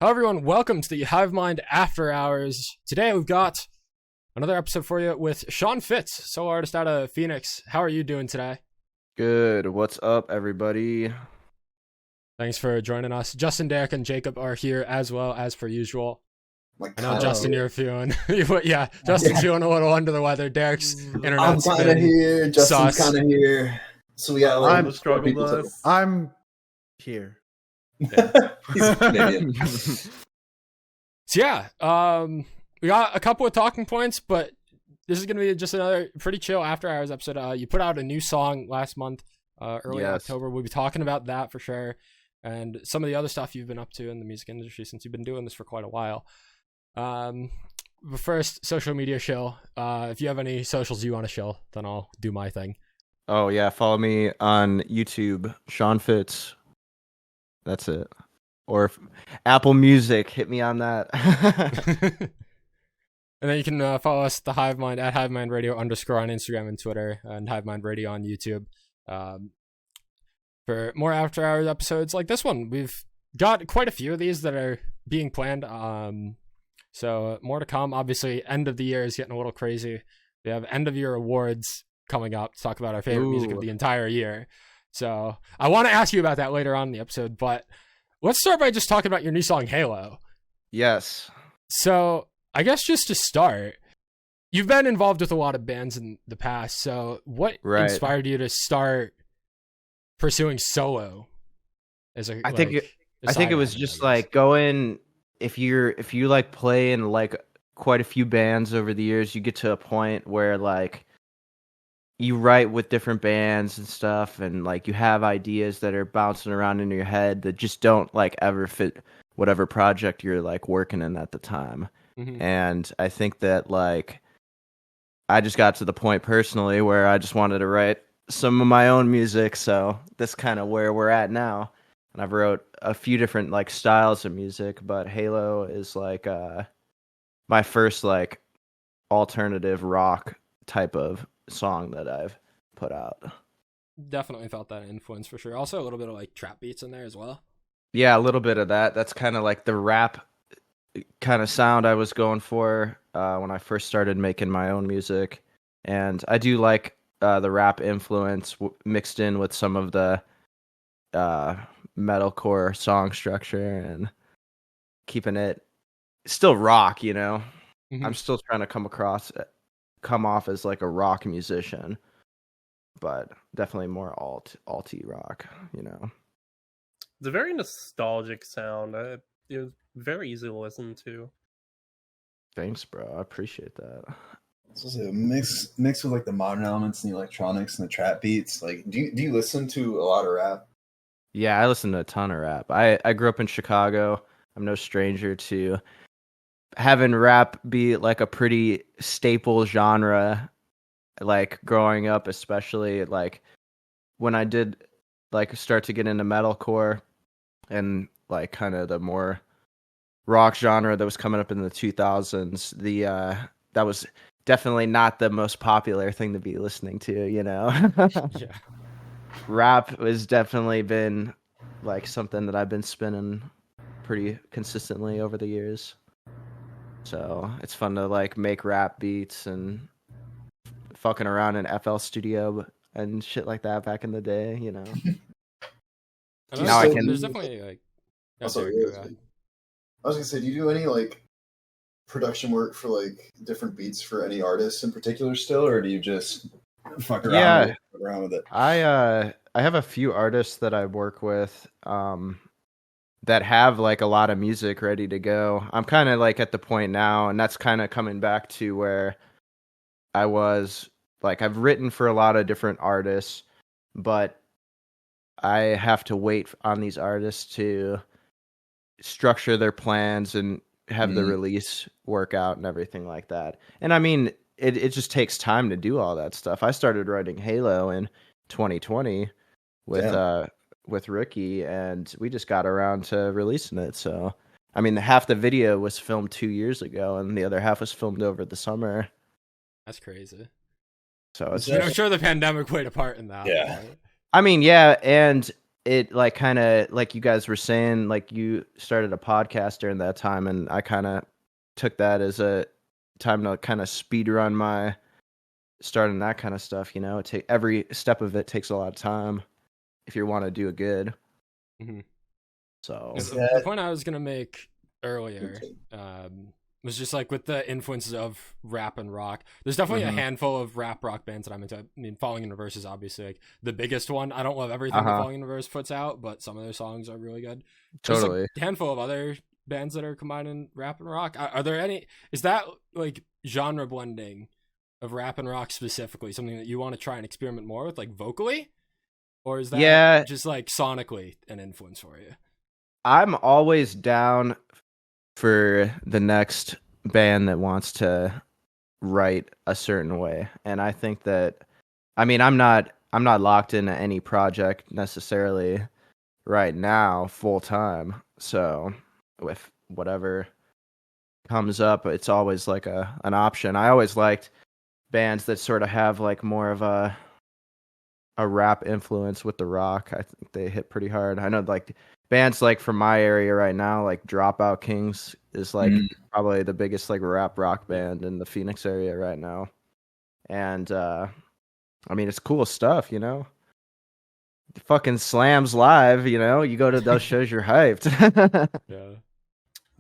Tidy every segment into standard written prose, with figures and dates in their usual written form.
Hello, everyone. Welcome to the Hivemind After Hours. Today, we've got another episode for you with Sean Fitz, solo artist out of Phoenix. How are you doing today? Good. What's up, everybody? Thanks for joining us. Justin, Derek, and Jacob are here as well as per usual. Like, I know, Justin, you're feeling... Justin's feeling a little under the weather. Derek's I'm internet's kind of been here. Justin's sus. kind of here. So we got like I'm struggle people to- bus. I'm here. He's Canadian. So we got a couple of talking points, but this is going to be just another pretty chill After Hours episode. You put out a new song last month, early Yes. October. We'll be talking about that for sure, and some of the other stuff you've been up to in the music industry since you've been doing this for quite a while. But first, social media shill. If you have any socials you want to shill, then I'll do my thing. Oh yeah, follow me on YouTube, Sean Fitz. That's it. Or Apple Music, hit me on that. And then you can follow us at the Hivemind at Hivemind Radio _ on Instagram and Twitter, and Hivemind Radio on YouTube. For more After Hours episodes like this one, we've got quite a few of these that are being planned. So more to come. Obviously, end of the year is getting a little crazy. We have end of year awards coming up to talk about our favorite music of the entire year. So I want to ask you about that later on in the episode, but let's start by just talking about your new song, Halo. Yes. So I guess just to start, you've been involved with a lot of bands in the past. So what inspired you to start pursuing solo? I think it was just like going, if you like play in like quite a few bands over the years, you get to a point where like you write with different bands and stuff, and like you have ideas that are bouncing around in your head that just don't like ever fit whatever project you're like working in at the time. Mm-hmm. And I think that like I just got to the point personally where I just wanted to write some of my own music, so that's kind of where we're at now. And I've wrote a few different like styles of music, but Halo is like my first like alternative rock type of song that I've put out. Definitely felt that influence for sure. Also a little bit of like trap beats in there as well. Yeah, a little bit of that. That's kind of like the rap kind of sound I was going for when I first started making my own music. And I do like the rap influence mixed in with some of the metalcore song structure and keeping it still rock, you know? Mm-hmm. I'm still trying to come off as like a rock musician, but definitely more alty rock, you know. It's a very nostalgic sound. It was very easy to listen to. Thanks, bro. I appreciate that. This is a mix with like the modern elements and the electronics and the trap beats. Like, do you listen to a lot of rap? Yeah, I listen to a ton of rap. I grew up in Chicago. I'm no stranger to having rap be like a pretty staple genre, like growing up, especially like when I did like start to get into metalcore and like kind of the more rock genre that was coming up in the 2000s. That was definitely not the most popular thing to be listening to, you know. Yeah. Rap has definitely been like something that I've been spinning pretty consistently over the years. So it's fun to like make rap beats and fucking around in FL Studio and shit like that back in the day, you know. Now I can- There's definitely like. I was gonna say, do you do any like production work for like different beats for any artists in particular still, or do you just fuck around with it? I have a few artists that I work with that have like a lot of music ready to go. I'm kind of like at the point now, and that's kind of coming back to where I was like, I've written for a lot of different artists, but I have to wait on these artists to structure their plans and have the release work out and everything like that. And I mean, it just takes time to do all that stuff. I started writing Halo in 2020 with Ricky, and we just got around to releasing it. So, I mean, half the video was filmed 2 years ago, and the other half was filmed over the summer. That's crazy. So it's I'm sure the pandemic played a part in that. Yeah. I mean, yeah, and it like kind of like you guys were saying, like you started a podcast during that time, and I kind of took that as a time to kind of speed run my starting that kind of stuff. You know, every step of it takes a lot of time if you want to do it good. Mm-hmm. So the point I was gonna make earlier was just like with the influences of rap and rock. There's definitely a handful of rap rock bands that I'm into. I mean, Falling in Reverse is obviously like the biggest one. I don't love everything that Falling in Reverse puts out, but some of their songs are really good. Totally. There's a handful of other bands that are combining rap and rock. Are there any? Is that like genre blending of rap and rock specifically something that you want to try and experiment more with, like vocally, or is that just like sonically an influence for you? I'm always down for the next band that wants to write a certain way, and I think that, I mean, I'm not locked into any project necessarily right now full time, so with whatever comes up, it's always like an option. I always liked bands that sort of have like more of a rap influence with the rock. I think they hit pretty hard. I know like bands like from my area right now, like Dropout Kings is like probably the biggest like rap rock band in the Phoenix area right now. And I mean, it's cool stuff, you know. It fucking slams live, you know. You go to those shows, you're hyped. Yeah.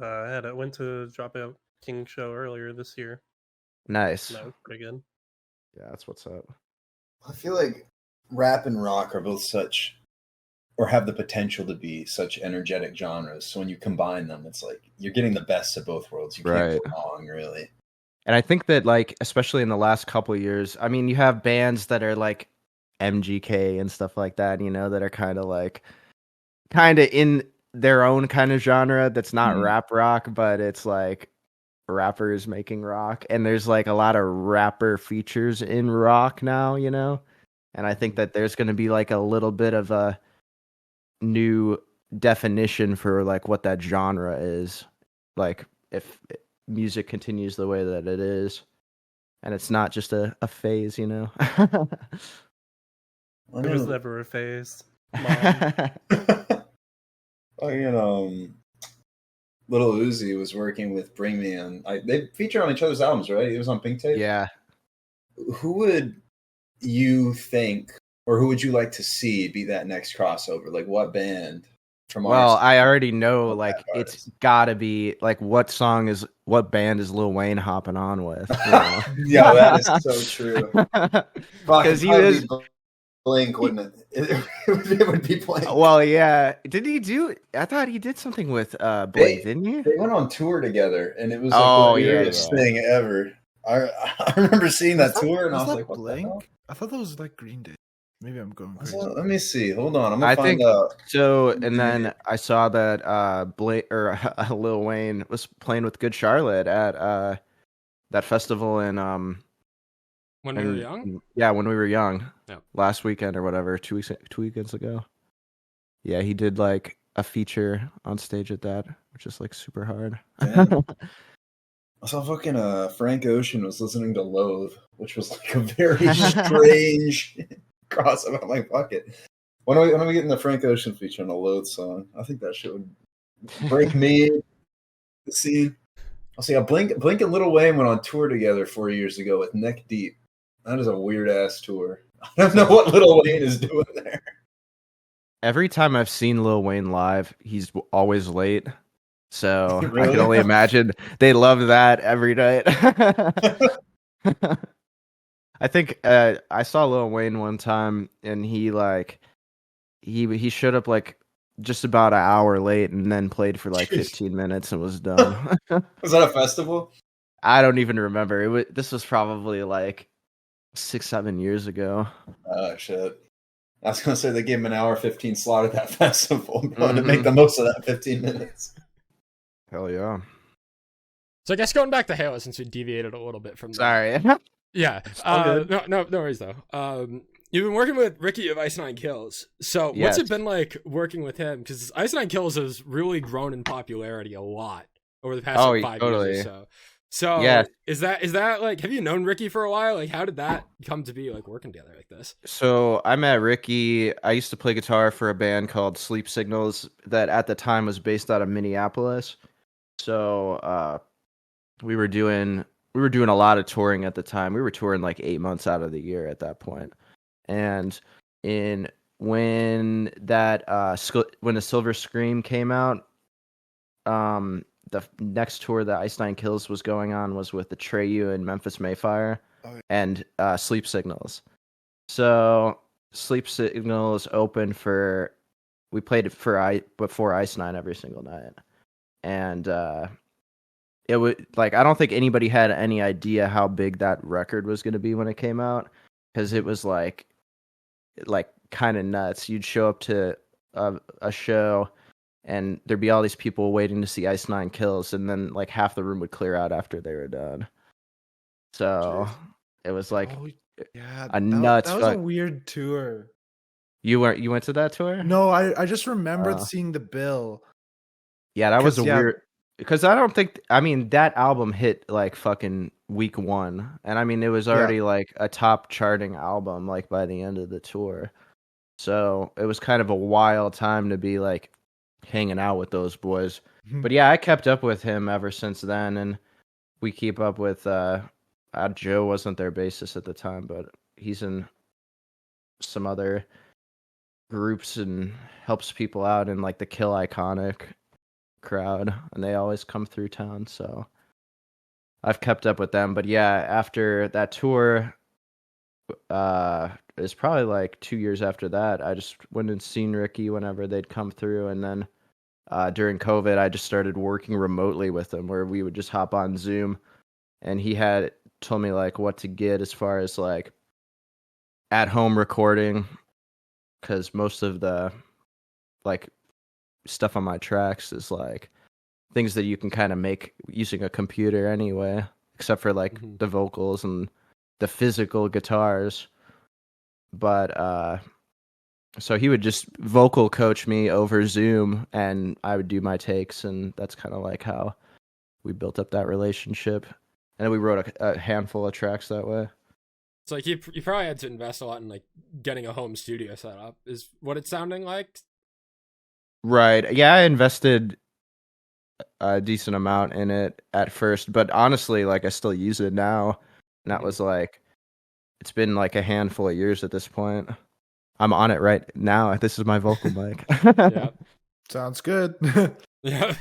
I went to Dropout King show earlier this year. Nice. That was pretty good. Yeah, that's what's up. I feel like rap and rock are both such, or have the potential to be such energetic genres. So when you combine them, it's like you're getting the best of both worlds. You can't go wrong, really. And I think that, like, especially in the last couple of years, I mean, you have bands that are like MGK and stuff like that, you know, that are kind of in their own kind of genre that's not rap rock, but it's like rappers making rock. And there's like a lot of rapper features in rock now, you know? And I think that there's going to be like a little bit of a new definition for like what that genre is. Like if music continues the way that it is, and it's not just a phase, you know? It was never a phase. Mom. Little Uzi was working with Bring Me In. They feature on each other's albums, right? He was on Pink Tape. Yeah. Who would you think, or who would you like to see be that next crossover? Like what band? Well, I already know, like, it's gotta be like what band is Lil Wayne hopping on with? You know? Yeah, that is so true. Because he is Blink, wouldn't it? It would be Blink. Well, yeah. Did he do? I thought he did something with Blink, didn't he? They went on tour together, and it was like the weirdest thing ever. I remember seeing that tour, and I was like, "What the hell?" I thought that was like Green Day. Maybe I'm going crazy. Let me see. Hold on. I'm gonna find out. So, and then I saw that Lil Wayne was playing with Good Charlotte at that festival in when we were young. Yeah, when we were young. Yeah. Last weekend or whatever, 2 weekends ago. Yeah, he did like a feature on stage at that, which is like super hard. Yeah. I saw fucking Frank Ocean was listening to Loathe, which was like a very strange crossover. I'm like, fuck it. When are we getting the Frank Ocean feature on a Loathe song? I think that shit would break me. The scene. I'll see. Blink and Lil Wayne went on tour together 4 years ago with Neck Deep. That is a weird ass tour. I don't know what Lil Wayne is doing there. Every time I've seen Lil Wayne live, he's always late. So Really? I can only imagine they love that every night. I think I saw Lil Wayne one time, and he showed up like just about an hour late, and then played for like 15 minutes and was done. Was that a festival? I don't even remember. This was probably like 6-7 years ago. Oh shit! I was gonna say they gave him an hour 15 slot at that festival, bro, to make the most of that 15 minutes. Hell yeah! So I guess going back to Halo, since we deviated a little bit from Sorry. Yeah. No worries though. You've been working with Ricky of Ice Nine Kills. So what's it been like working with him? Because Ice Nine Kills has really grown in popularity a lot over the past 5 years or so. So Yeah. is that like, have you known Ricky for a while? Like, how did that come to be, like, working together like this? So I met Ricky. I used to play guitar for a band called Sleep Signals that at the time was based out of Minneapolis. So we were doing a lot of touring at the time. We were touring like 8 months out of the year at that point. And in when that when the Silver Scream came out, the next tour that Ice Nine Kills was going on was with the Treyu and Memphis Mayfire and Sleep Signals. So Sleep Signals opened for, we played it before Ice Nine every single night, and it would, like, I don't think anybody had any idea how big that record was going to be when it came out, because it was like kind of nuts. You'd show up to a show and there'd be all these people waiting to see Ice Nine Kills, and then like half the room would clear out after they were done. So it was like a nuts. That was a weird tour. You went to that tour? No, I just remembered seeing the bill. Yeah, that was a weird, because I don't think, I mean, that album hit like fucking week 1, and I mean it was already like a top charting album like by the end of the tour. So it was kind of a wild time to be like hanging out with those boys. But yeah, I kept up with him ever since then, and we keep up with Joe wasn't their bassist at the time, but he's in some other groups and helps people out in like the Kill Iconic crowd, and they always come through town, so I've kept up with them. But yeah, after that tour, it's probably like 2 years after that, I just went and seen Ricky whenever they'd come through, and then during COVID, I just started working remotely with him, where we would just hop on Zoom, and he had told me like what to get as far as like at home recording, because most of the like stuff on my tracks is like things that you can kind of make using a computer anyway, except for like the vocals and the physical guitars. But so he would just vocal coach me over Zoom, and I would do my takes, and that's kind of like how we built up that relationship. And then we wrote a handful of tracks that way. It's like you probably had to invest a lot in like getting a home studio set up, is what it's sounding like. Right. Yeah, I invested a decent amount in it at first, but honestly, like, I still use it now. And that was like, it's been like a handful of years at this point. I'm on it right now. This is my vocal mic. Yeah. Sounds good. Yeah,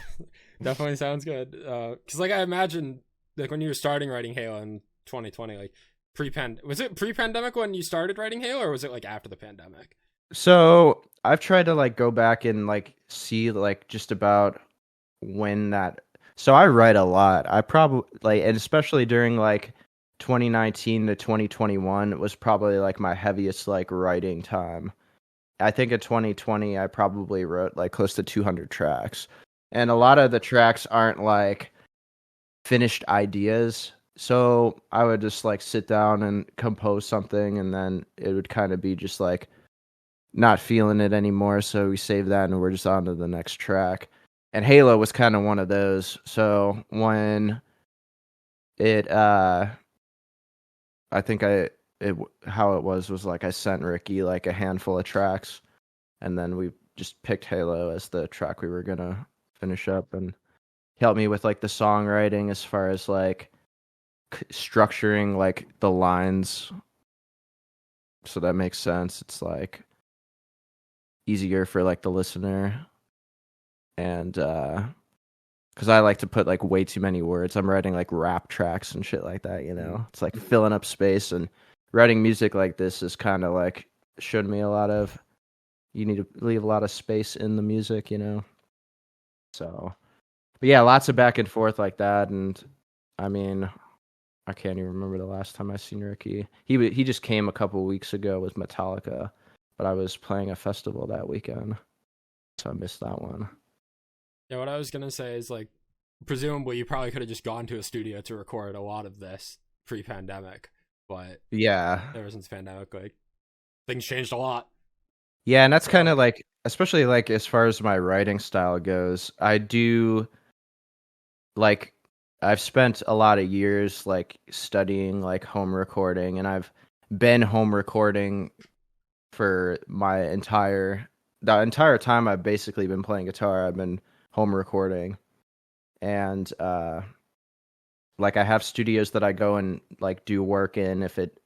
definitely sounds good. Because like I imagine, like when you were starting writing Halo in 2020, like was it pre-pandemic when you started writing Halo, or was it like after the pandemic? So I've tried to like go back and like see like just about when that. So I write a lot. I probably like, and especially during like 2019 to 2021 was probably like my heaviest like writing time. I think in 2020 I probably wrote like close to 200 tracks, and a lot of the tracks aren't like finished ideas. So I would just like sit down and compose something, and then it would kind of be just like not feeling it anymore. So we save that and we're just on to the next track. And Halo was kind of one of those. So when it, I think how it was like I sent Ricky like a handful of tracks, and then we just picked Halo as the track we were gonna finish up, and he helped me with like the songwriting as far as like structuring like the lines, so that makes sense. It's like easier for like the listener, and because I like to put like way too many words. I'm writing like rap tracks and shit like that, you know. It's like filling up space, and writing music like this is kind of like showed me a lot of, you need to leave a lot of space in the music, you know. So, but yeah, lots of back and forth like that. And I mean, I can't even remember the last time I seen Ricky. He just came a couple weeks ago with Metallica, but I was playing a festival that weekend, so I missed that one. Yeah, what I was gonna say is like, presumably you probably could have just gone to a studio to record a lot of this pre-pandemic, but yeah, ever since pandemic, like things changed a lot. Yeah, and that's kind of like, especially like as far as my writing style goes, I do like I've spent a lot of years like studying like home recording, and I've been home recording for the entire time I've basically been playing guitar. I've been home recording, and like I have studios that I go and like do work in if it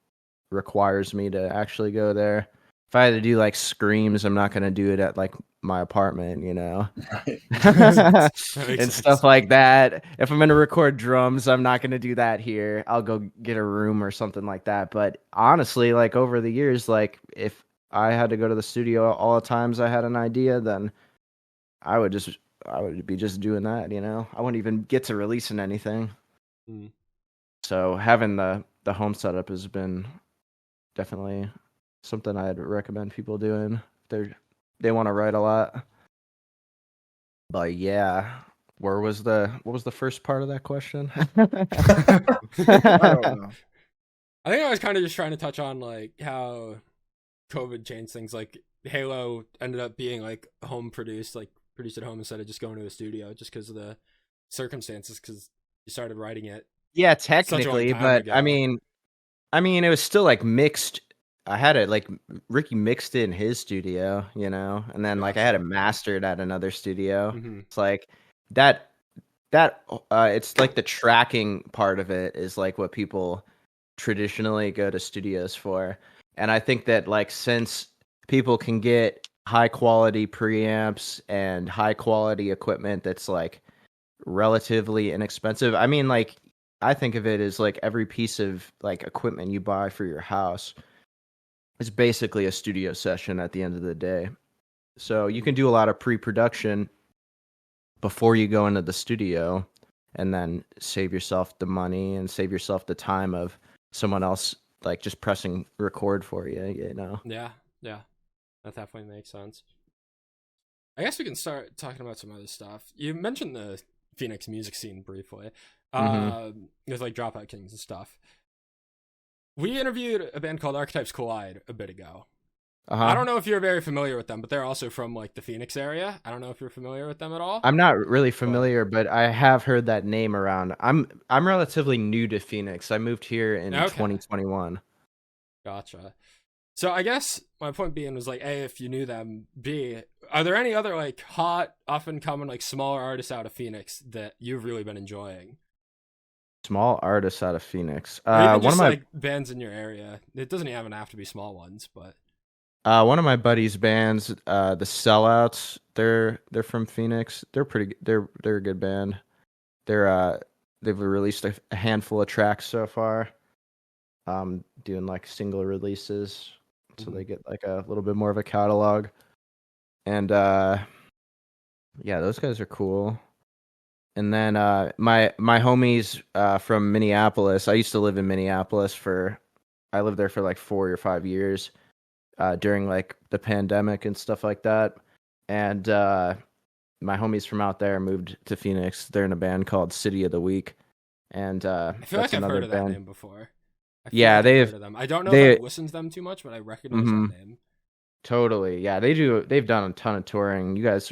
requires me to actually go there. If I had to do like screams, I'm not gonna do it at like my apartment, you know, Right. That makes and sense. stuff like that. If I'm gonna record drums, I'm not gonna do that here. I'll go get a room or something like that. But honestly, like over the years, like if I had to go to the studio all the times I had an idea, then I would be just doing that, you know. I wouldn't even get to releasing anything. Mm. So having the home setup has been definitely something I'd recommend people doing if they want to write a lot. But yeah, what was the first part of that question? I don't know. I think I was kind of just trying to touch on like how COVID changed things. Like Halo ended up being like home produced, like produced at home instead of just going to a studio, just because of the circumstances. Because you started writing it. Yeah, Such a long technically, time but ago. I mean, it was still like mixed. I had it like Ricky mixed it in his studio, you know, and then like I had it mastered at another studio. Mm-hmm. It's like that it's like the tracking part of it is like what people traditionally go to studios for. And I think that like since people can get high quality preamps and high quality equipment that's like relatively inexpensive. I mean, like I think of it as like every piece of like equipment you buy for your house is basically a studio session at the end of the day. So you can do a lot of pre-production before you go into the studio and then save yourself the money and save yourself the time of someone else like just pressing record for you, you know. Yeah, that definitely makes sense. I guess we can start talking about some other stuff. You mentioned the Phoenix music scene briefly, with like Dropout Kings and stuff. We interviewed a band called Archetypes Collide a bit ago. I don't know if you're very familiar with them, but they're also from like the Phoenix area. I don't know if you're familiar with them at all. I'm not really familiar, but I have heard that name around. I'm relatively new to Phoenix. I moved here in 2021. Gotcha. So I guess my point being was like, A, if you knew them, B, are there any other like hot, up and coming like smaller artists out of Phoenix that you've really been enjoying? Small artists out of Phoenix. Or even One just of my like bands in your area. It doesn't even have to be small ones, but one of my buddies' bands, the Sellouts. They're from Phoenix. They're a good band. They've released a handful of tracks so far. Doing like single releases, so they get like a little bit more of a catalog. And yeah, those guys are cool. And then my homies from Minneapolis. I used to live in Minneapolis I lived there for like 4 or 5 years during like the pandemic and stuff like that. And my homies from out there moved to Phoenix. They're in a band called City of the Week. And I feel like I've heard of that name before. Yeah, I've heard of them. I don't know if I've listened to them too much, but I recognize that name. Totally. Yeah, they've done a ton of touring. You guys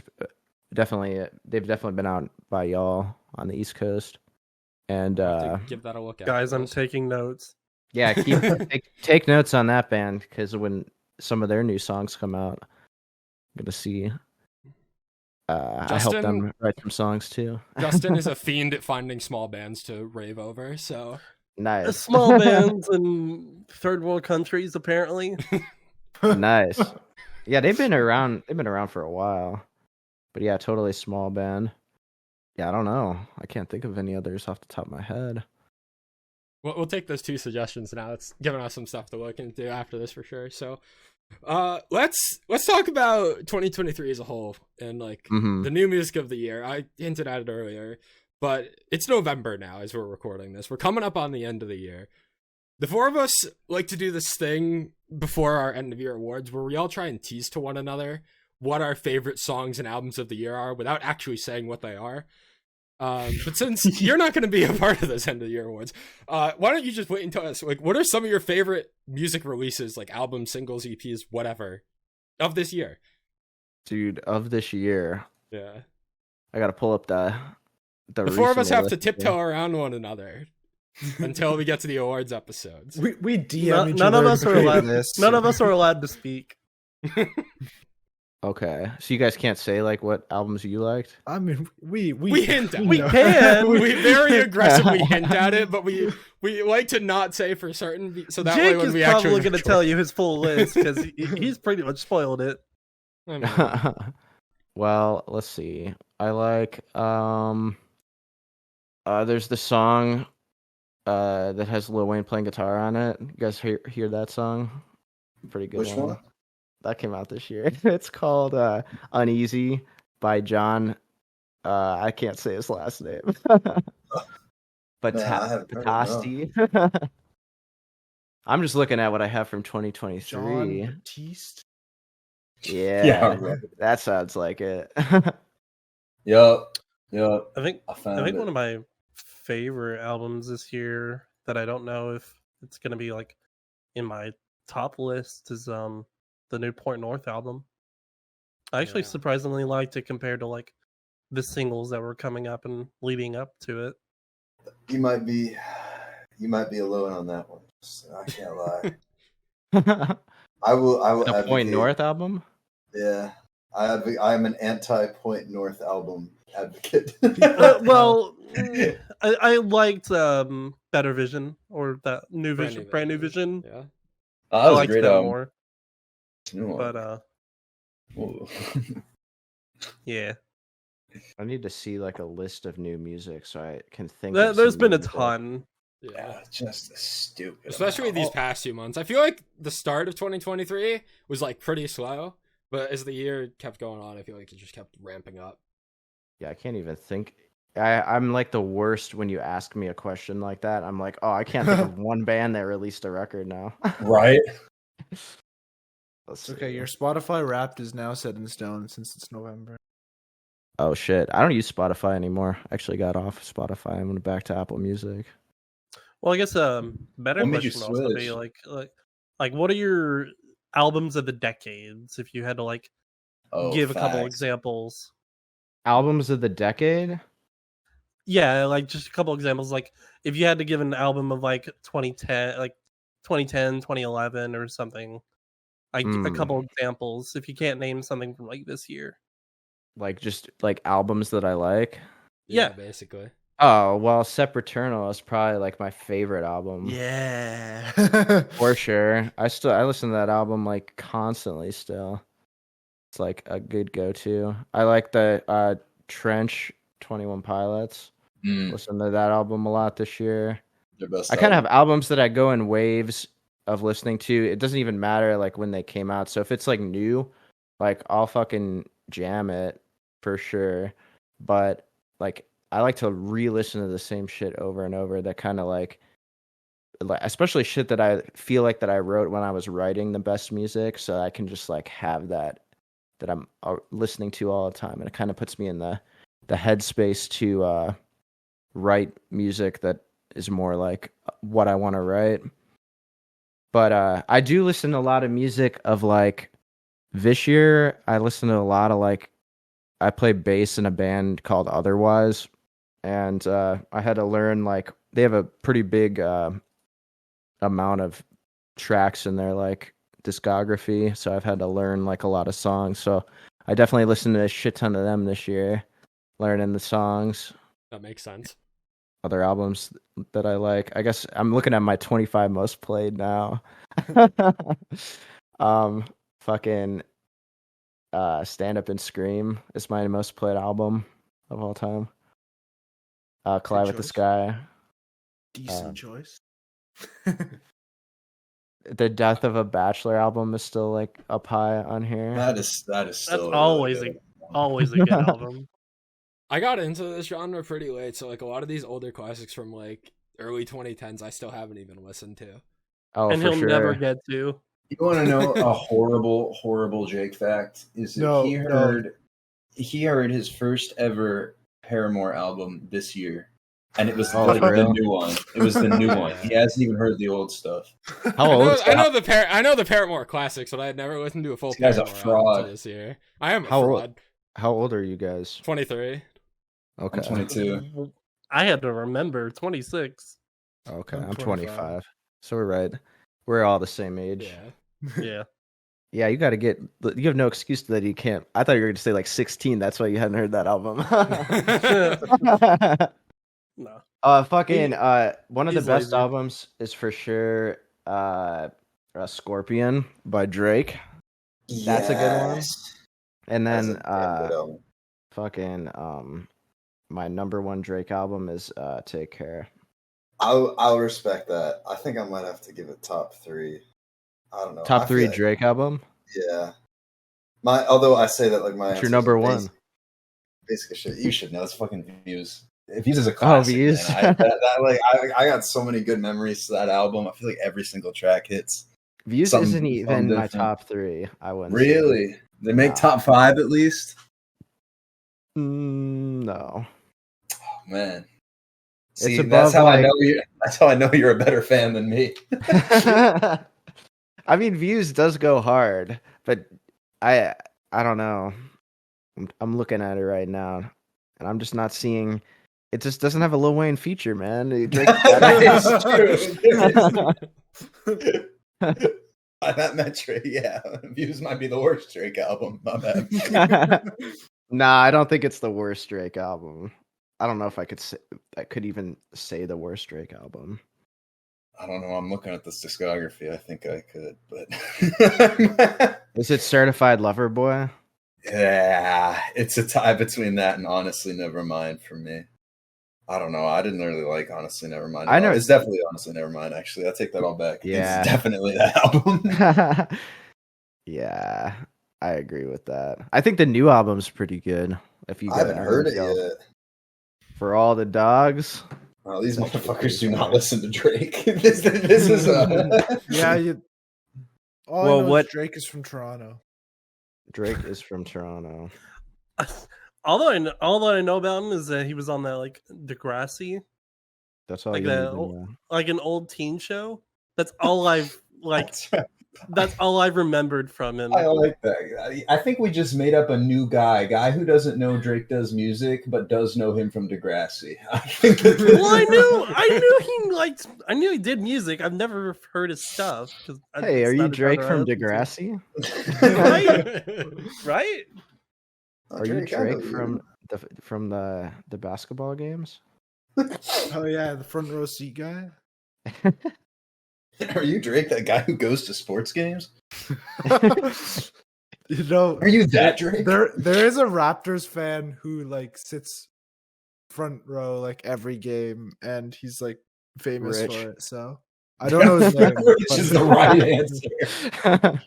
they've definitely been out by y'all on the East Coast. And give that a look at. Guys, I'm taking notes. Yeah, take notes on that band, because when some of their new songs come out, I'm gonna see. I help them write some songs too. Justin is a fiend at finding small bands to rave over, so nice. Small bands in third world countries, apparently. Nice. Yeah, they've been around for a while. But yeah, totally small band. Yeah, I don't know. I can't think of any others off the top of my head. We'll take those 2 suggestions now. It's giving us some stuff to look into after this for sure. So let's talk about 2023 as a whole and like the new music of the year. I hinted at it earlier, but it's November now as we're recording this. We're coming up on the end of the year. The 4 of us like to do this thing before our end of year awards where we all try and tease to one another what our favorite songs and albums of the year are without actually saying what they are. But since you're not going to be a part of this end of the year awards, why don't you just wait and tell us, like, what are some of your favorite music releases, like albums, singles, EPs, whatever, of this year? Dude, of this year. Yeah. I got to pull up the The four of us recently have to listened tiptoe around one another until we get to the awards episodes. We DM each None other of us are between allowed. this. None of us are allowed to speak. Okay, so you guys can't say like what albums you liked. I mean, we hint at We it. can. We very aggressively hint at it, but we like to not say for certain, so that way Jake when is we probably actually going to tell you his full list because he's pretty much spoiled it. I mean, Well, let's see. I like there's the song that has Lil Wayne playing guitar on it. You guys hear that song? Pretty good. Which one? That came out this year. It's called Uneasy by John. I can't say his last name. But Man, I haven't heard it, no. Patasti. I'm just looking at what I have from 2023. John Batiste. Yeah, Yeah, right. that sounds like it. Yup. I think I found one it. of my favorite albums this year that I don't know if it's going to be like in my top list is the new Point North album. I actually Yeah. surprisingly liked it compared to like the singles that were coming up and leading up to it. You might be alone on that one. I can't lie. I will The Point advocate- North album? Yeah. I'm an anti-Point North album advocate. Well, I liked Better Vision or that new Brand vision, New brand new Vision. vision. Yeah. that I was a liked great them album. more, New one. but Ooh. yeah, I need to see like a list of new music so I can think. There- of there's some been new a music. ton. Yeah. Yeah, just stupid. Especially amount. these past few months. I feel like the start of 2023 was like pretty slow, but as the year kept going on, I feel like it just kept ramping up. Yeah, I can't even think. I'm like the worst when you ask me a question like that. I'm like, oh, I can't think of one band that released a record now. Right? Let's Okay, see. your Spotify Wrapped is now set in stone since it's November. Oh shit, I don't use Spotify anymore. I actually got off Spotify. I went back to Apple Music. Well, I guess better What made you question would also be switch? like what are your albums of the decades? If you had to like Oh, give a couple facts. examples. Albums of the decade? Yeah, like just a couple examples. Like if you had to give an album of like 2010, like 2010, 2011 or something. Like a couple examples. If you can't name something from like this year. Like just like albums that I like. Yeah. Basically. Oh well, Sepraternal is probably like my favorite album. Yeah. For sure. I listen to that album like constantly still. It's like a good go-to. I like the Trench 21 Pilots. Mm, Listen to that album a lot this year. their best I kind of have album. albums that I go in waves of listening to. It doesn't even matter like when they came out. So if it's like new, like I'll fucking jam it for sure. But like I like to re-listen to the same shit over and over. That kind of like especially shit that I feel like that I wrote when I was writing the best music, so I can just like have that I'm listening to all the time, and it kind of puts me in the headspace to write music that is more like what I want to write. But I do listen to a lot of music of like this year. I listen to a lot of like I play bass in a band called Otherwise, and I had to learn like they have a pretty big amount of tracks in their like discography, so I've had to learn like a lot of songs. So I definitely listened to a shit ton of them this year, learning the songs. That makes sense. Other albums that I like. I guess I'm looking at my 25 most played now. Fucking Stand Up and Scream is my most played album of all time. Collide with the choice. Sky. Decent choice. The Death of a Bachelor album is still like up high on here. That is still That's really always good. always a good album. I got into this genre pretty late, so like a lot of these older classics from like early 2010s, I still haven't even listened to. Oh, And for he'll sure. never get to. You want to know a horrible Jake fact? Is that No, he no. heard his first ever Paramore album this year, and it was Oh, like for the real? new one. It was the new one. He hasn't even heard the old stuff. How old is I know the Paramore classics, but I had never listened to a full This guy's a Paramore album fraud. until this year. I am a How old? fraud. How old are you guys? 23. Okay. I'm 22. I had to remember 26. Okay, I'm I'm 25. 25. So we're right. We're all the same age. Yeah. Yeah. Yeah, you got to get. You have no excuse that you can't. I thought you were going to say like 16. That's why you hadn't heard that album. No. Fucking. One of the he's best lazy. albums is for sure. Scorpion by Drake. That's a good one. Yes. And That's then a damn good album. fucking my number one Drake album is Take Care. I'll respect that. I think I might have to give it top 3. I don't know. Top I 3 feel like- Drake album. Yeah. Although I say that like my What's your answer is number one? basic shit. You should know. It's fucking Views. Views is a classic. Views. Man. I got so many good memories to that album. I feel like every single track hits. Views Something- isn't even something my different. top 3. I wouldn't. say. Really? They make Nah. top 5 at least. No. Oh, man. It's See, above, that's how I like- know you. That's how I know you're a better fan than me. I mean, Views does go hard, but I don't know. I'm looking at it right now, and I'm just not seeing. It just doesn't have a Lil Wayne feature, man. Drake- That is true. By that metric, yeah, Views might be the worst Drake album. My bad. Nah, I don't think it's the worst Drake album. I don't know if I could even say the worst Drake album. I don't know. I'm looking at this discography. I think I could, but Is it Certified Lover Boy? yeah, it's a tie between that and Honestly Nevermind for me. I don't know. I didn't really like Honestly Nevermind. I know- it's definitely Honestly Nevermind. Actually, I take that all back. Yeah. It's definitely that album. Yeah, I agree with that. I think the new album's pretty good. If you I haven't heard it Yo, yet. For All the Dogs. Oh, these motherfuckers do not listen to Drake. this is Yeah, you. All Well, I know what- is Drake is from Toronto. Drake is from Toronto. All that I know about him is that he was on that like Degrassi, That's all Like you need that to old- know. like an old teen show. That's all I've like. That's all I've remembered from him. I like that. I think we just made up a new guy who doesn't know Drake does music, but does know him from Degrassi. I think that Well, I knew he did music. I've never heard his stuff. Hey, are you Drake from Degrassi? Right? Are you Drake from the basketball games? Oh yeah, the front row seat guy. Are you Drake, that guy who goes to sports games? You know, Are you that Drake? there is a Raptors fan who like sits front row like every game, and he's like famous Rich. for it. So I don't know his name. Which but- is the right answer.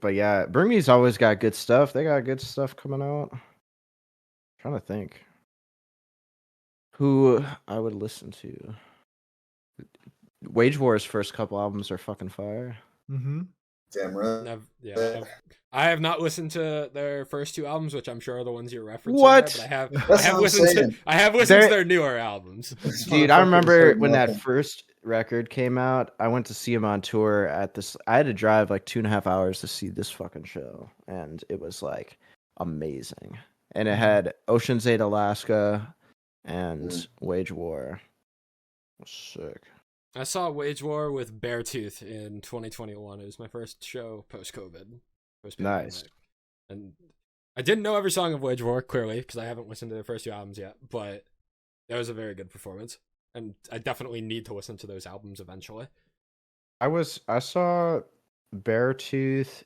But yeah, Burmese always got good stuff. They got good stuff coming out. Trying to think who I would listen to. Wage War's first couple albums are fucking fire. Mhm. Damn right. I have not listened to their first 2 albums, which I'm sure are the ones you're referencing. What? There, but I That's have what I'm listened to saying. to their newer albums. Dude, I remember when that first record came out, I went to see him on tour at this. I had to drive like 2.5 hours to see this fucking show, and it was like amazing. And it had Ocean's 8 Alaska and Wage War. It was sick. I saw Wage War with Beartooth in 2021. It was my first show post-COVID. Nice. And I didn't know every song of Wage War, clearly, because I haven't listened to their first 2 albums yet, but that was a very good performance. And I definitely need to listen to those albums eventually. I saw Beartooth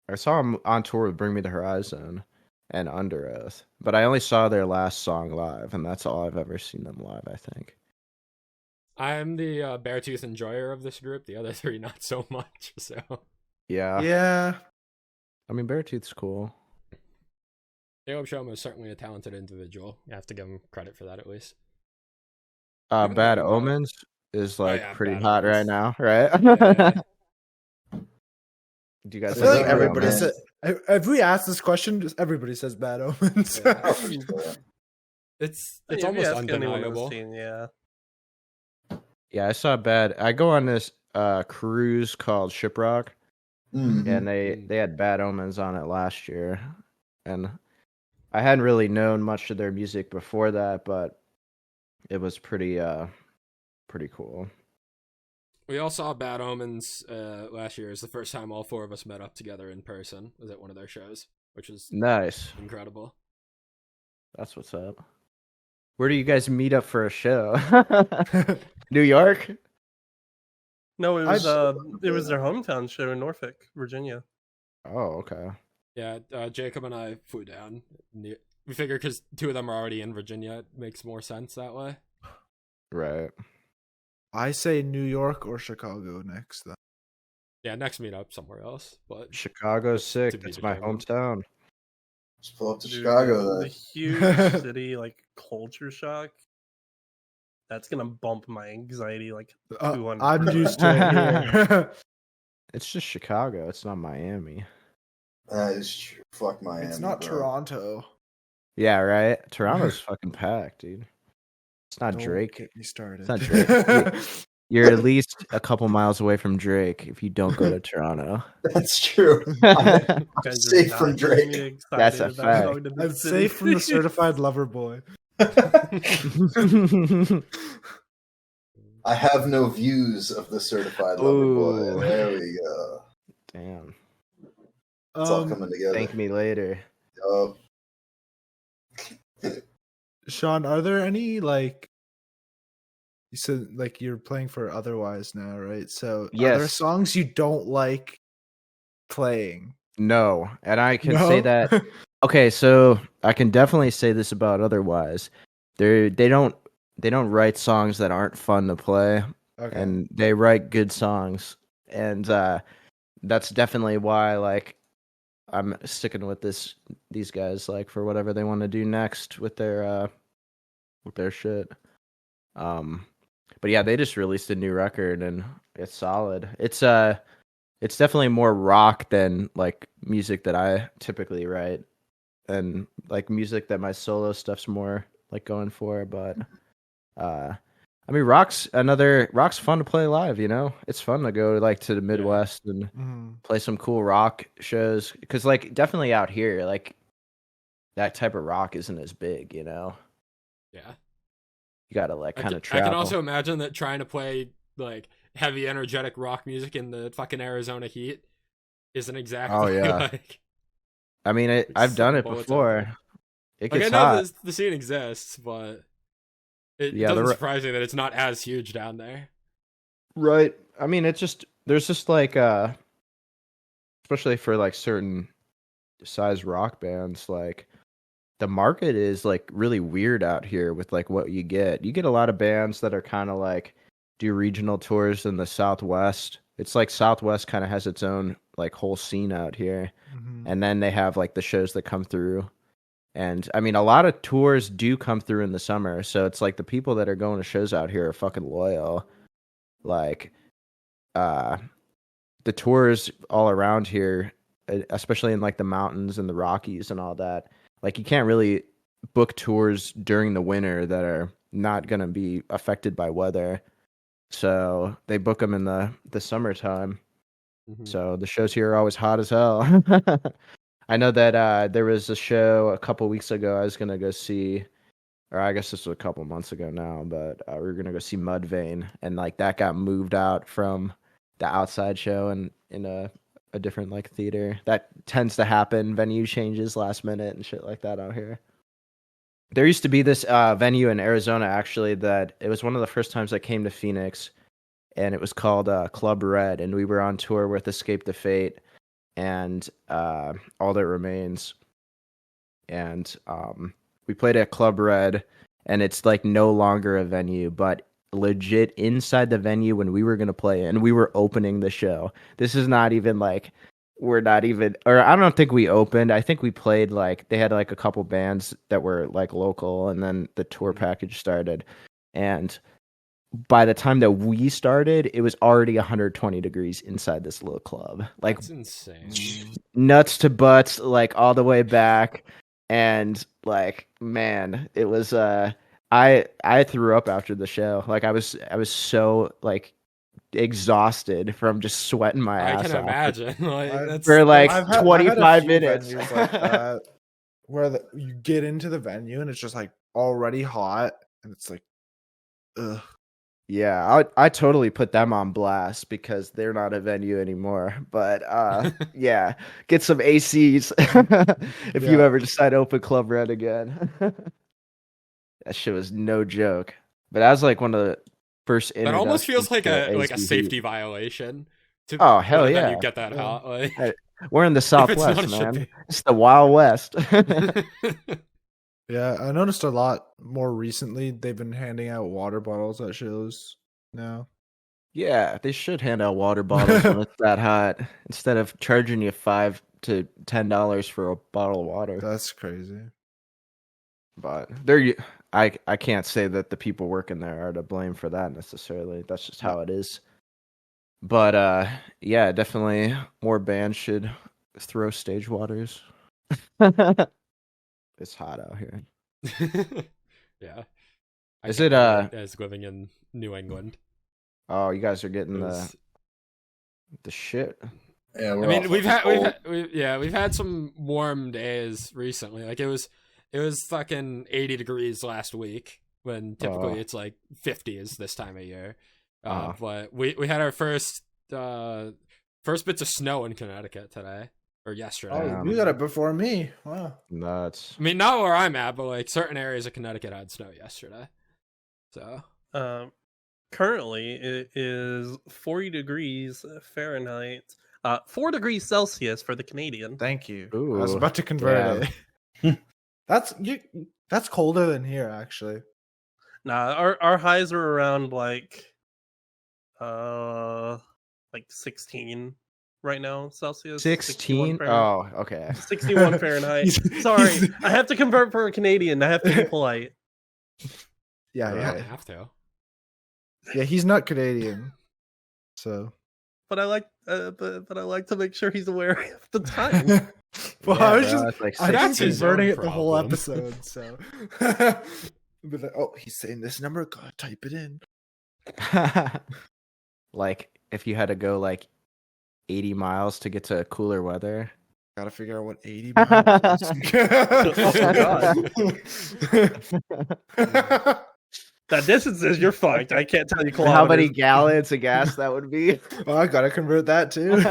I saw him on tour with Bring Me the Horizon and Under Oath, but I only saw their last song live, and that's all I've ever seen them live, I think. I'm the Beartooth enjoyer of this group. The other 3 not so much. So Yeah. Yeah. I mean, Beartooth's cool. Caleb Shoma is certainly a talented individual. You have to give him credit for that at least. Bad though- Omens is like yeah, pretty Bad hot Omens. right now, right? Yeah. Do you guys I feel like Bad everybody Omens. said. If we ask this question, just everybody says Bad Omens. Yeah. Oh, for sure. It's If you almost ask anyone on the undeniable. scene, yeah. Yeah, I saw I go on this cruise called Shiprock, Mhm. and they had Bad Omens on it last year, and I hadn't really known much of their music before that, but it was pretty cool. We all saw Bad Omens last year. It was the first time all four of us met up together in person. It was at one of their shows, which was Nice. incredible. That's what's up. Where do you guys meet up for a show? New York? No, it was their hometown show in Norfolk, Virginia. Oh, okay. Yeah, Jacob and I flew down. We figured because two of them are already in Virginia, it makes more sense that way. Right. I say New York or Chicago next. Then. Yeah, next meetup somewhere else. But Chicago's sick. to be It's my determined. hometown. Just pull up to Dude, Chicago the then. huge city like culture shock. That's gonna bump my anxiety like 200. I'm used to it here. It's just Chicago. It's not Miami. That is true. Fuck Miami. It's not bro. Toronto. Yeah, right? Toronto's fucking packed, dude. It's not Don't Drake. get me started. It's not Drake. You're at least a couple miles away from Drake if you don't go to Toronto. That's true. You guys are safe from not getting me Drake. excited That's a about fact. going to the I'm city. safe from the certified lover boy. I have no views of the certified lover Ooh. boy. There we go. Damn. It's all coming together. Thank me later. Yup. Sean, are there any like you said like you're playing for Otherwise now, right? So are there Yes. songs you don't like playing? No. And I can No? say that. Okay, so I can definitely say this about Otherwise. They don't write songs that aren't fun to play. Okay. And they write good songs, and that's definitely why like I'm sticking with these guys like for whatever they want to do next with their shit. But yeah, they just released a new record and it's solid. It's definitely more rock than like music that I typically write, and like music that my solo stuff's more like going for, but I mean, rock's fun to play live, you know? It's fun to go like to the Midwest and play some cool rock shows. Because like definitely out here, like that type of rock isn't as big, you know? yeah. You gotta like kind of I travel. can also imagine that trying to play like heavy, energetic rock music in the fucking Arizona heat isn't exactly Oh, yeah. like. I mean, I've done it bullets out before. there. It Like, gets I know hot. the scene exists, but it Yeah, doesn't the surprise me that it's not as huge down there. Right. I mean, there's just like especially for like certain size rock bands, like the market is like really weird out here with like what you get. You get a lot of bands that are kind of like do regional tours in the Southwest. It's like Southwest kind of has its own like whole scene out here. And then they have like the shows that come through. And I mean, a lot of tours do come through in the summer. So it's like the people that are going to shows out here are fucking loyal. Like, the tours all around here, especially in like the mountains and the Rockies and all that, like you can't really book tours during the winter that are not going to be affected by weather. So they book them in the summertime. So the shows here are always hot as hell. I know that there was a show a couple weeks ago I was going to go see, or I guess this was a couple months ago now, but we were going to go see Mudvayne, and like that got moved out from the outside show and in a different like theater. That tends to happen. Venue changes last minute and shit like that out here. There used to be this venue in Arizona actually that it was one of the first times I came to Phoenix, and it was called Club Red, and we were on tour with Escape the Fate and All That Remains, and we played at Club Red, and it's like no longer a venue, but legit inside the venue when we were going to play, and we were opening the show. This is not even like we're not even, or I don't think we opened. I think we played like they had like a couple bands that were like local, and then the tour package started, and by the time that we started, it was already 120 degrees inside this little club. Like, That's insane. nuts to butts, like all the way back. And like, man, it was I threw up after the show. Like I was so like exhausted from just sweating my I ass can off imagine. Like, that's, for like I've had a 25 few minutes. venues like that. where you get into the venue and it's just like already hot, and it's like, ugh. Yeah, I totally put them on blast because they're not a venue anymore. But yeah, get some ACs if you Yeah. ever decide to open Club Red again. That shit was no joke. But that was like one of the first That almost feels like introductions to a AC safety heat. violation. To Oh, hell let a yeah. venue get that Yeah. hot. Like, Hey, we're in the if it's not, Southwest, it should man. It's the Wild West. be. Yeah, I noticed a lot more recently. They've been handing out water bottles at shows now. Yeah, they should hand out water bottles when it's that hot instead of charging you $5 to $10 for a bottle of water. That's crazy. But I can't say that the people working there are to blame for that necessarily. That's just how it is. But yeah, definitely more bands should throw stage waters. It's hot out here. Yeah. Is can't it, relate as living in New England? Oh, you guys are getting It was- the shit. Yeah, I we're mean, all we've fucking had cold. we've had some warm days recently. Like it was fucking 80 degrees last week when typically Oh. it's like 50s this time of year. Oh. But we had our first bits of snow in Connecticut today or yesterday. Oh, you got it before me. Wow. Nuts. I mean, not where I'm at, but like certain areas of Connecticut had snow yesterday. So Currently, it is 40 degrees Fahrenheit, 4 degrees Celsius for the Canadian. Thank you. I was Ooh, about to convert yeah. it. That's colder than here, actually. Nah, our highs are around like 16 right now Celsius. 16? 61 Fahrenheit. Oh, okay. 61 Fahrenheit. Sorry, I have to convert for a Canadian. I have to be polite. Yeah, you Right. don't have to. yeah. He's not Canadian, so. But I like to make sure he's aware of the time. Well, Yeah, I was bro, just it's like I've been That's his converting own it the whole problem. episode, so. But like, oh, he's saying this number. Gotta type it in. Like if you had to go like 80 miles to get to cooler weather. Gotta figure out what 80 miles is. That distance is you're fucked. I can't tell you kilometers. How many gallons of gas that would be? Oh, I gotta convert that too.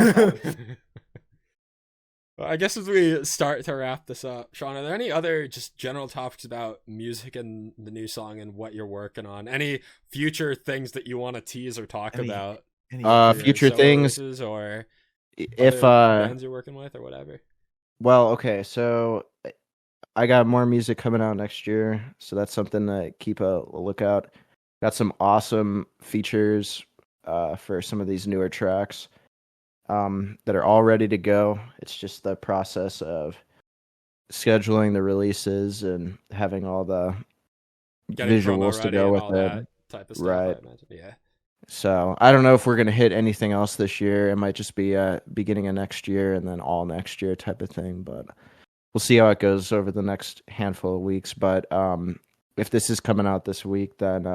Well, I guess as we start to wrap this up, Sean, are there any other just general topics about music and the new song and what you're working on? Any future things that you want to tease or talk Any- about? Any Future Solo things. releases or If other bands you're working with or whatever? well, okay, so I got more music coming out next year, so that's something to keep a lookout. Got some awesome features for some of these newer tracks that are all ready to go. It's just the process of scheduling the releases and having all the Getting promo visuals to ready go and with all it. that type of stuff. Right. I imagine. Yeah. So I don't know if we're gonna hit anything else this year. It might just be beginning of next year and then all next year type of thing. But we'll see how it goes over the next handful of weeks. But if this is coming out this week, then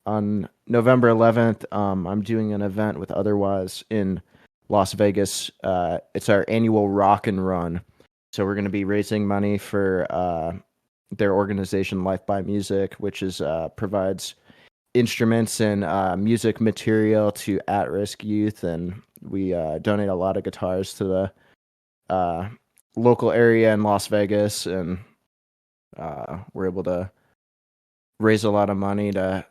on November 11th, I'm doing an event with Otherwise in Las Vegas. It's our annual Rock and Run. So we're going to be raising money for their organization, Life by Music, which is provides instruments and music material to at-risk youth, and we donate a lot of guitars to the local area in Las Vegas, and we're able to raise a lot of money to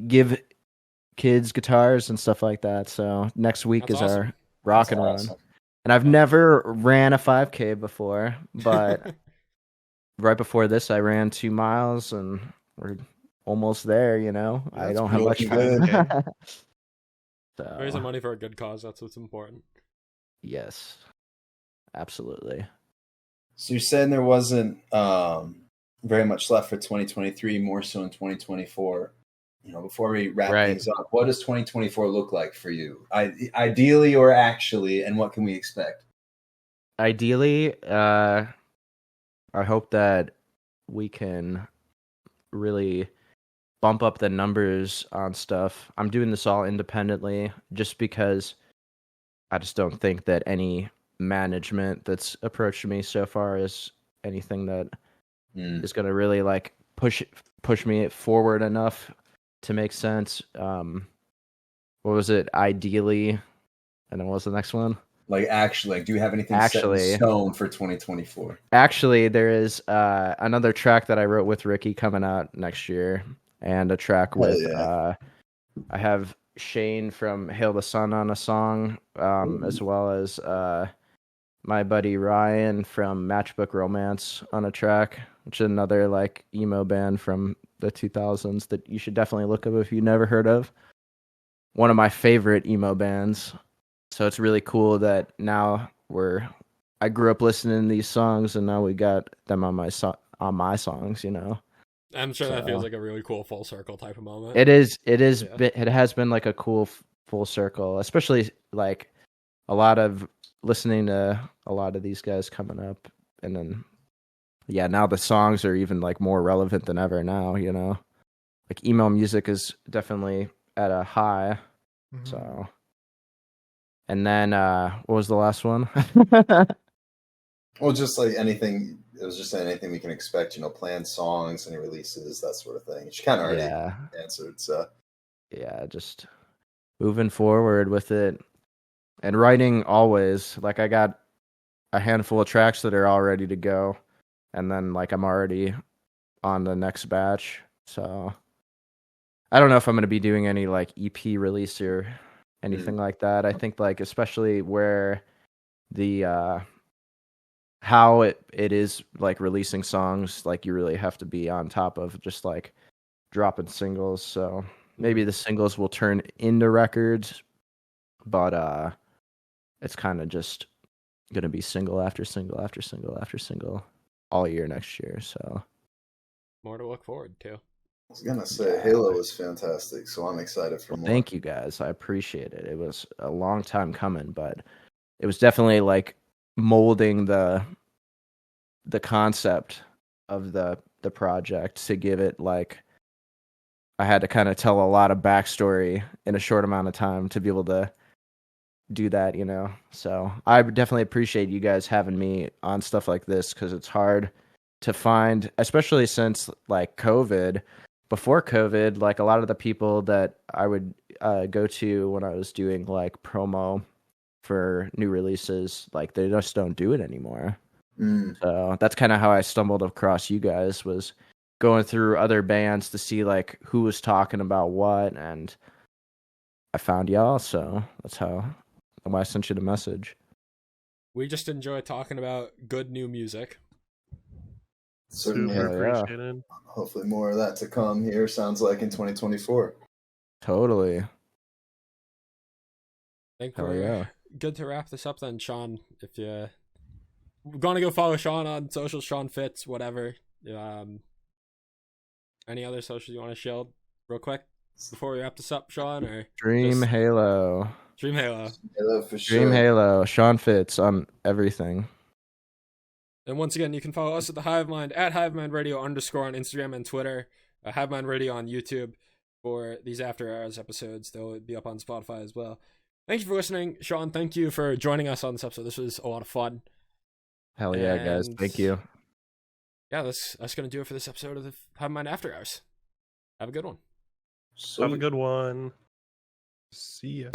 give kids guitars and stuff like that. So next week That's is awesome. our Rock That's and Run. awesome. And I've never ran a 5K before, but right before this, I ran 2 miles, and we're almost there. You know, Yeah, I that's don't have much pretty good. time. Raising So, money for a good cause, that's what's important. yes, absolutely. So you're saying there wasn't very much left for 2023, more so in 2024. You know, before we wrap Right. things up, what does 2024 look like for you? Ideally or actually, and what can we expect? Ideally, I hope that we can really bump up the numbers on stuff. I'm doing this all independently just because I just don't think that any management that's approached me so far has anything that Mm. is going to really like push me forward enough to make sense. What was it? Ideally, and then what was the next one? Like actually, like, do you have anything set in stone for 2024? Actually, there is another track that I wrote with Ricky coming out next year, and a track with I have Shane from Hail the Sun on a song, as well as my buddy Ryan from Matchbook Romance on a track, which is another like emo band from the 2000s that you should definitely look up if you've never heard of. One of my favorite emo bands. So it's really cool that now I grew up listening to these songs, and now we got them on my songs, you know. I'm sure that feels like a really cool full circle type of moment. It is. It Yeah. has been like a cool full circle, especially like a lot of listening to a lot of these guys coming up, and then now the songs are even like more relevant than ever now, you know. Like emo music is definitely at a high. Mhm. So, and then what was the last one? Well, just like anything. It was just anything we can expect. You know, planned songs, any releases, that sort of thing. She kind of already answered. So yeah, just moving forward with it, and writing always. Like I got a handful of tracks that are all ready to go, and then like I'm already on the next batch. So I don't know if I'm going to be doing any like EP release or anything like that. I think like especially where the how it is like releasing songs, like you really have to be on top of just like dropping singles. So maybe the singles will turn into records, but it's kind of just gonna be single after single after single after single all year next year. So more to look forward to. I was gonna say Halo was fantastic, so I'm excited for more. Thank you guys, I appreciate it. It was a long time coming, but it was definitely like molding the concept of the project to give it like I had to kind of tell a lot of backstory in a short amount of time to be able to do that, you know. So I definitely appreciate you guys having me on stuff like this, because it's hard to find, especially since like COVID. Before COVID, like a lot of the people that I would go to when I was doing like promo for new releases, like they just don't do it anymore. So that's kind of how I stumbled across you guys, was going through other bands to see like who was talking about what, and I found y'all, so that's why I sent you the message. We just enjoy talking about good new music. Certainly. Super appreciated. Hopefully more of that to come here, sounds like, in 2024. Totally. I think we're good to wrap this up then, Sean. If you're gonna go follow Sean on social, Sean Fitz, whatever. Any other socials you want to shield real quick before we wrap this up, Sean? Or Dream Halo. Dream Halo. Halo for sure. Dream Halo. Sean Fitz on everything. And once again, you can follow us at the Hivemind at Hivemind Radio _ on Instagram and Twitter. Hivemind Radio on YouTube for these After Hours episodes. They'll be up on Spotify as well. Thank you for listening, Sean. Thank you for joining us on this episode. This was a lot of fun. Hell yeah, guys. Thank you. Yeah, that's going to do it for this episode of the Hivemind After Hours. Have a good one. Have a good one. See ya.